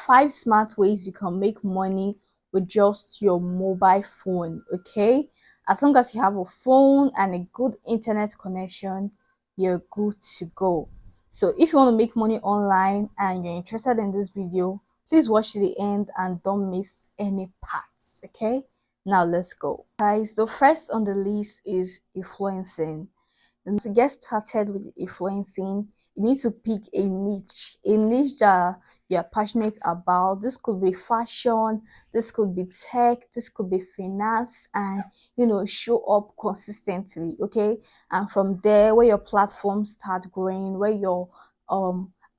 5 smart ways you can make money with just your mobile phone. Okay, as long as you have a phone and a good internet connection, you're good to go. So if you want to make money online and you're interested in this video, please watch to the end and don't miss any parts. Okay, now let's go, guys. The first on the list is influencing. And to get started with influencing, you need to pick a niche that you are passionate about. This could be fashion, this could be tech, this could be finance, and show up consistently. Okay, and from there, where your platforms start growing, where your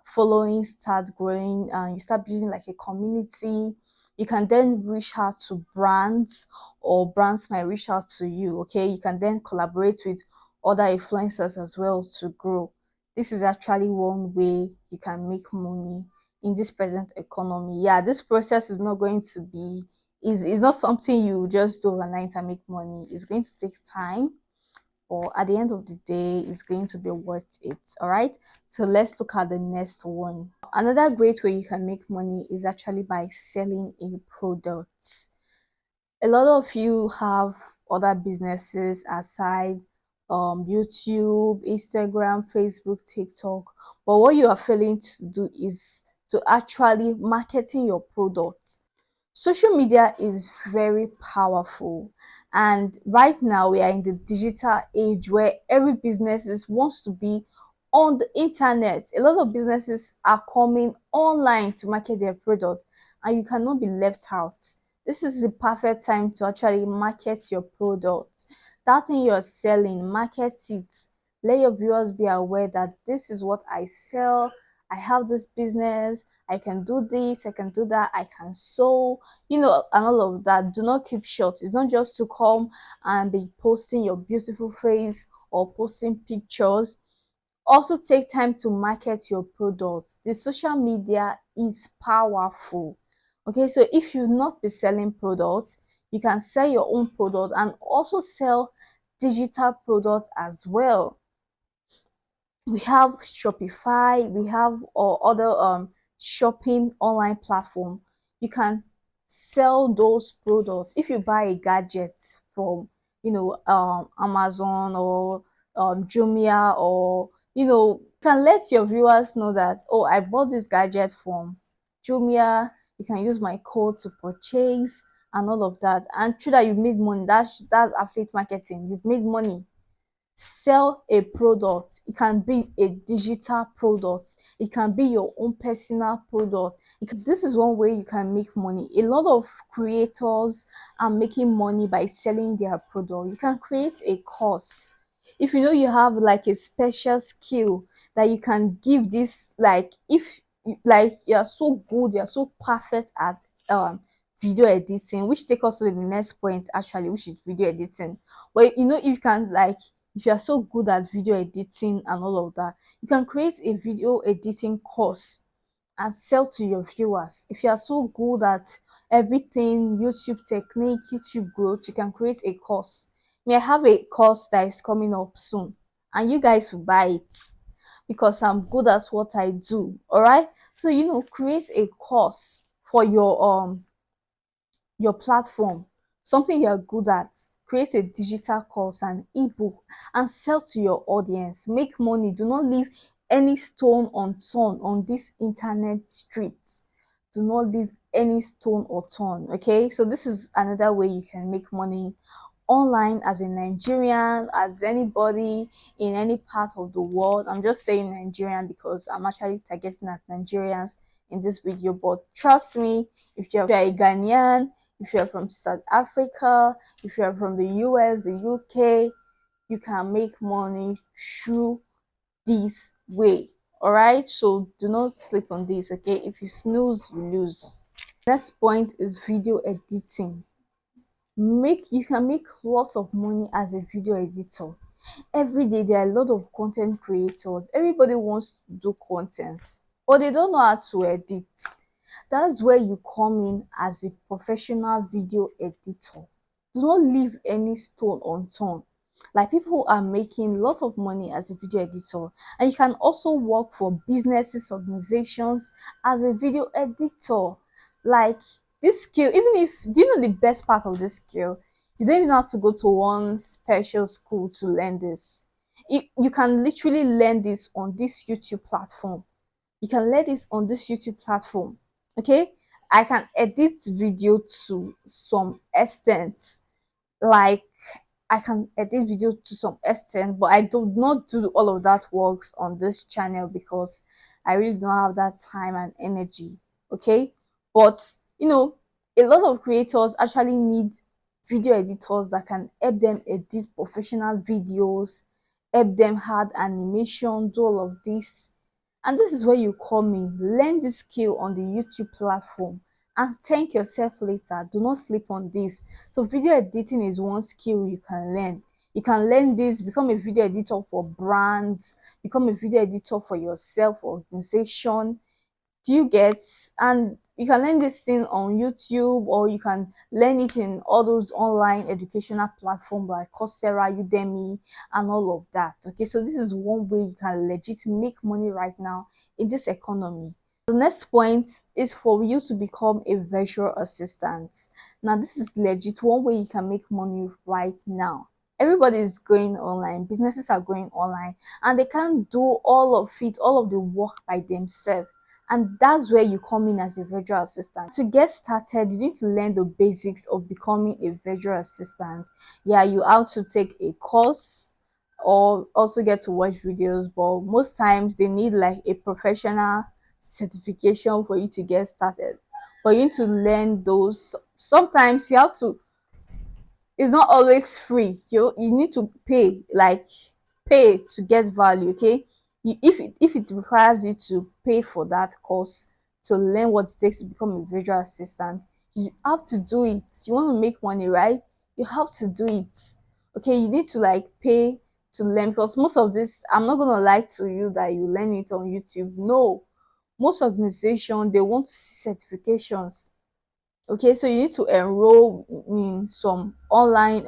following start growing, and you start building like a community, you can then reach out to brands, or brands might reach out to you. Okay, you can then collaborate with other influencers as well to grow. This is actually one way you can make money in this present economy. Yeah, this process is not going to be is not something you just do overnight and make money. It's going to take time, but at the end of the day, it's going to be worth it. All right, so let's look at the next one. Another great way you can make money is actually by selling a product. A lot of you have other businesses aside YouTube, Instagram, Facebook, TikTok, but what you are failing to do is to actually marketing your product. Social media is very powerful, and right now we are in the digital age where every business wants to be on the internet. A lot of businesses are coming online to market their product, and you cannot be left out. This is the perfect time to actually market your product. That thing you're selling, market it. Let your viewers be aware that this is what I sell. I have this business. I can do this, I can do that, I can sew, and all of that. Do not keep short. It's not just to come and be posting your beautiful face or posting pictures. Also take time to market your product. The social media is powerful. Okay, so if you not be selling products, you can sell your own product and also sell digital product as well. We have Shopify, we have or other shopping online platform. You can sell those products. If you buy a gadget from Amazon or Jumia, or can let your viewers know that, oh, I bought this gadget from Jumia. You can use my code to purchase and all of that, and through that you've made money. That's affiliate marketing. You've made money. Sell a product. It can be a digital product, it can be your own personal product. This is one way you can make money. A lot of creators are making money by selling their product. You can create a course. If you know you have like a special skill that you can give this, like if like you're so good, you're so perfect at video editing, which take us to the next point actually, which is video editing. But if you can, like, if you are so good at video editing and all of that, you can create a video editing course and sell to your viewers. If you are so good at everything, YouTube technique, YouTube growth, you can create a course. May I have a course that is coming up soon, and you guys will buy it because I'm good at what I do. All right, so create a course for your platform, something you're good at. Create a digital course, an ebook, and sell to your audience. Make money. Do not leave any stone unturned on this internet street. Do not leave any stone unturned. Okay, so this is another way you can make money online as a Nigerian, as anybody in any part of the world. I'm just saying Nigerian because I'm actually targeting at Nigerians in this video, but trust me, if you're a Ghanaian, if you're from South Africa, if you're from the US, the UK, you can make money through this way. All right, so do not sleep on this. Okay, if you snooze, you lose. Next point is video editing. You can make lots of money as a video editor. Every day there are a lot of content creators. Everybody wants to do content, but they don't know how to edit. That's where you come in as a professional video editor. Do not leave any stone unturned. Like people are making lots of money as a video editor, and you can also work for businesses, organizations as a video editor. Like this skill, even if do you know the best part of this skill? You don't even have to go to one special school to learn this. You can literally learn this on this YouTube platform. You can learn this on this YouTube platform. Okay, I can edit video to some extent, like I can edit video to some extent, but I do not do all of that works on this channel because I really don't have that time and energy. Okay, but you know, a lot of creators actually need video editors that can help them edit professional videos, help them add animation, do all of this. And this is where you come in. Learn this skill on the YouTube platform and thank yourself later. Do not sleep on this. So video editing is one skill you can learn. You can learn this, become a video editor for brands, become a video editor for yourself, organization. Do you get? And you can learn this thing on YouTube, or you can learn it in all those online educational platforms like Coursera, Udemy, and all of that. Okay, so this is one way you can legit make money right now in this economy. The next point is for you to become a virtual assistant. Now, this is legit one way you can make money right now. Everybody is going online, businesses are going online, and they can't do all of it, all of the work by themselves. And that's where you come in as a virtual assistant. To get started, you need to learn the basics of becoming a virtual assistant. Yeah, you have to take a course or also get to watch videos, but most times they need like a professional certification for you to get started. But you need to learn those. Sometimes you have to, it's not always free. You need to pay, like pay to get value. Okay, if it requires you to pay for that course to learn what it takes to become a virtual assistant, you have to do it. You want to make money, right? You have to do it. Okay, you need to like pay to learn, because most of this, I'm not gonna lie to you that you learn it on YouTube. No, most organizations they want to see certifications. Okay, so you need to enroll in some online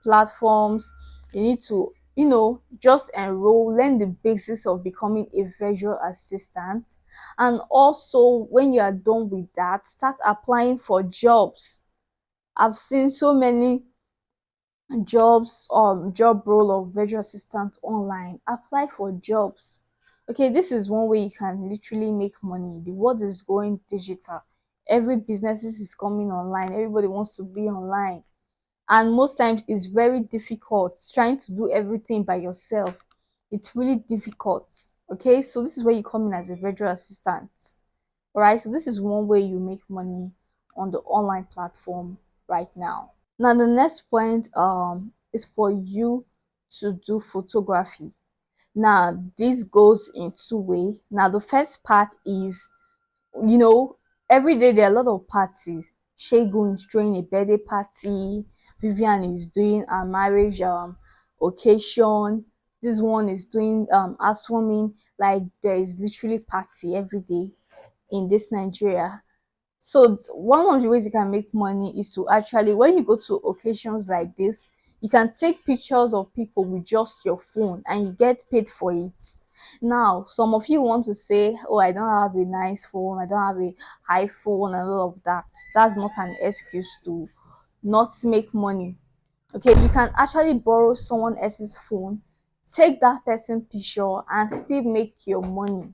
platforms. You need to, just enroll, learn the basics of becoming a virtual assistant. And also when you are done with that, start applying for jobs. I've seen so many jobs, job role of virtual assistant online. Apply for jobs. Okay, this is one way you can literally make money. The world is going digital. Every business is coming online. Everybody wants to be online, and most times it's very difficult trying to do everything by yourself. It's really difficult. Okay, so this is where you come in as a virtual assistant. All right, so this is one way you make money on the online platform right now. Now the next point is for you to do photography. Now this goes in two ways. Now the first part is, you know, every day there are a lot of parties. Shegun is throwing a birthday party, Vivian is doing a marriage occasion, this one is doing a swimming. Like there is literally party every day in this Nigeria. So one of the ways you can make money is to actually, when you go to occasions like this, you can take pictures of people with just your phone and you get paid for it. Now, some of you want to say, oh, I don't have a nice phone, I don't have a high phone and all of that. That's not an excuse to not make money. Okay, you can actually borrow someone else's phone, take that person picture and still make your money.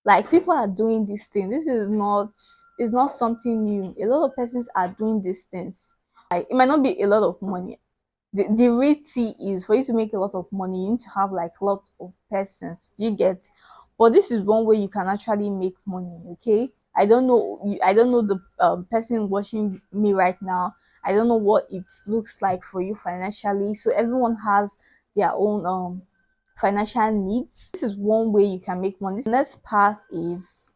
Like people are doing this thing. This is not, it's not something new. A lot of persons are doing these things. Like it might not be a lot of money. The real tea is for you to make a lot of money, you need to have like a lot of persons. Do you get? But this is one way you can actually make money. Okay, I don't know the person watching me right now. I don't know what it looks like for you financially. So everyone has their own financial needs. This is one way you can make money. The next part is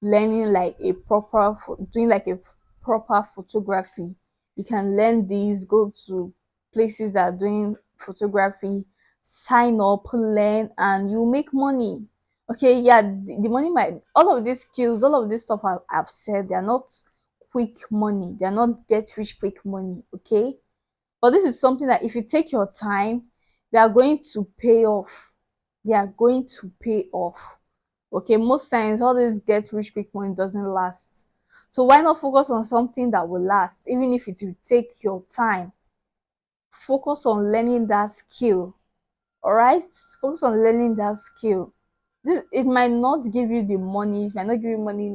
learning like a proper doing like a proper photography. You can learn these, go to places that are doing photography, sign up, learn, and you make money. Okay, yeah, the money might, all of these skills, all of this stuff I've said, they're not quick money, they're not get rich quick money. Okay, But this is something that if you take your time, they are going to pay off. They are going to pay off. Okay, most times all this get rich quick money doesn't last. So why not focus on something that will last, even if it will take your time? Focus on learning that skill. All right, focus on learning that skill. This, it might not give you the money, it might not give you money,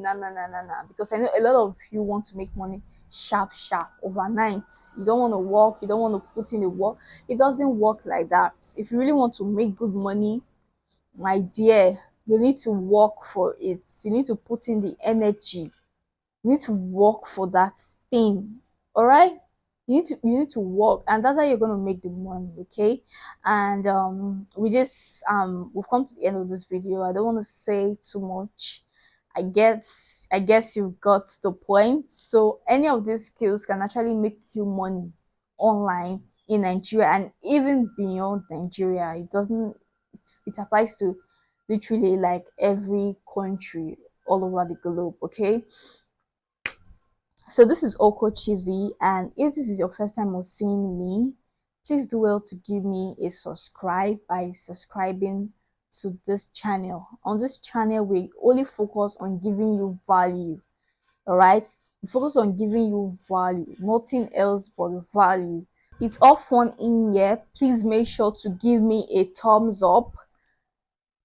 because I know a lot of you want to make money sharp overnight. You don't want to work, you don't want to put in the work. It doesn't work like that. If you really want to make good money, my dear, you need to work for it. You need to put in the energy. You need to work for that thing. All right, you need to work, and that's how you're going to make the money. Okay, and with this, we've come to the end of this video. I don't want to say too much. I guess you've got the point. So any of these skills can actually make you money online in Nigeria and even beyond Nigeria. It applies to literally like every country all over the globe. Okay, so this is Oko Cheesy, and if this is your first time of seeing me, please do well to give me a subscribe by subscribing to this channel. On this channel, we only focus on giving you value. All right, we focus on giving you value, nothing else but value. It's all fun in here. Please make sure to give me a thumbs up,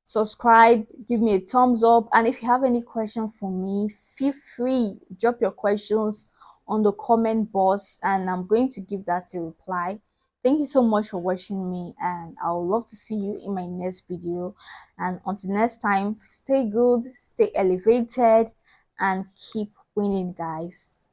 subscribe, give me a thumbs up, and if you have any question for me, feel free, drop your questions on the comment box and I'm going to give that a reply. Thank you so much for watching me, and I would love to see you in my next video. And until next time, stay good, stay elevated, and keep winning, guys.